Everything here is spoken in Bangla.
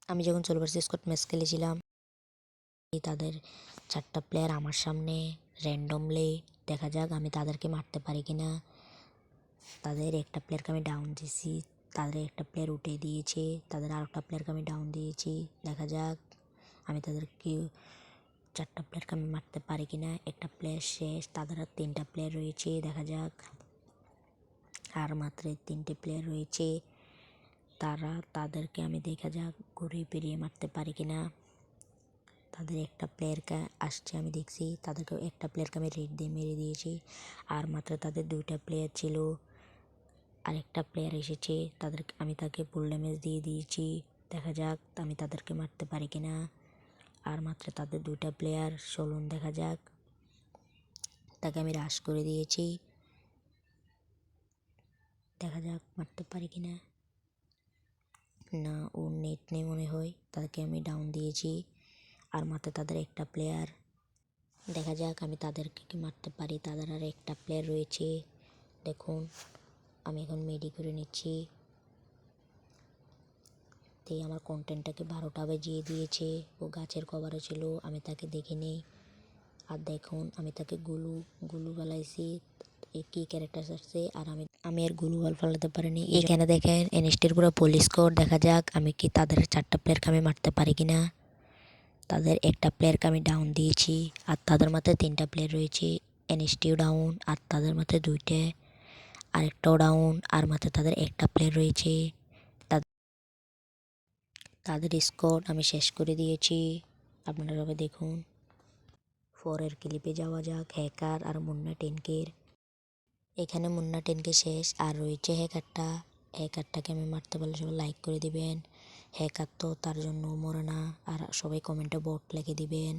আমি যখন 16 ভার্সেস স্কোয়াড ম্যাচ খেলেছিলাম, তাদের 4টা প্লেয়ার আমার সামনে র্যান্ডমলি। দেখা যাক আমি তাদেরকে মারতে পারি কিনা। তাদের একটা প্লেয়ারকে আমি ডাউন দিয়েছি, তাদের একটা প্লেয়ার উঠে দিয়েছে, তাদের আরেকটা প্লেয়ারকে আমি ডাউন দিয়েছি। দেখা যাক আমি তাদেরকে 4টা প্লেয়ারকে আমি মারতে পারি কিনা। একটা প্লেয়ার শেষ, তাদের আর 3টা প্লেয়ার রয়েছে। দেখা যাক, আর মাত্র 3টে প্লেয়ার রয়েছে। তাদেরকে আমি দেখা যাক ঘুরিয়ে পেরিয়ে মারতে পারি কিনা। তাদের একটা প্লেয়ারকে আসছে আমি দেখছি, তাদেরকে একটা প্লেয়ারকে আমি রেড দিয়ে মেরে দিয়েছি। আর মাত্র তাদের 2টা প্লেয়ার ছিল, আরেকটা প্লেয়ার এসেছে, আমি তাকে ফুল ড্যামেজ দিয়ে দিয়েছি। দেখা যাক আমি তাদেরকে মারতে পারি কিনা। আর মাত্র তাদের 2টা প্লেয়ার, চলুন দেখা যাক। তাকে আমি রাশ করে দিয়েছি, দেখা যাক মারতে পারি কিনা। না, ও নেট নেই মনে হয়। তাদেরকে আমি ডাউন দিয়েছি। আর মাত্র তাদের একটা প্লেয়ার, দেখা যাক আমি তাদেরকে কি মারতে পারি। তাদের আর একটা প্লেয়ার রয়েছে। দেখুন আমি এখন মেডি করে নিচ্ছি। তাই আমার কন্টেন্টটাকে 12টা বাজিয়ে দিয়েছে। ও গাছের কভারে ছিল, আমি তাকে দেখিনি। আর দেখুন আমি তাকে গুলু ফেলাইছি। কি ক্যারেক্টার আসছে, আর আমি আর গুলু বল ফেলাতে পারিনি। এখানে দেখেন এনএসটির পুরো পুলিশ স্কোর। দেখা যাক আমি কি তাদের 4টা প্লেয়ারকে আমি মারতে পারি কিনা। তাদের একটা প্লেয়ারকে আমি ডাউন দিয়েছি, আর তাদের মাথায় 3টা প্লেয়ার রয়েছে। এনএসটিও ডাউন, আর তাদের মাথায় 2টে, আরেকটাও ডাউন, আর মাত্র তাদের একটা প্লেয়ার রয়েছে। তাদের স্কোর আমি শেষ করে দিয়েছি, আপনারা সবাই দেখুন। পরের ক্লিপে যাওয়া যাক। হ্যাকার আর মুন্না 10K। এখানে মুন্না 10K শেষ, আর রয়েছে হ্যাকারটাকে আমি মারতে পারলে সবাই লাইক করে দিবেন। হ্যাকার তো তার জন্য মরে না। আর সবাই কমেন্টে বট লিখে দিবেন।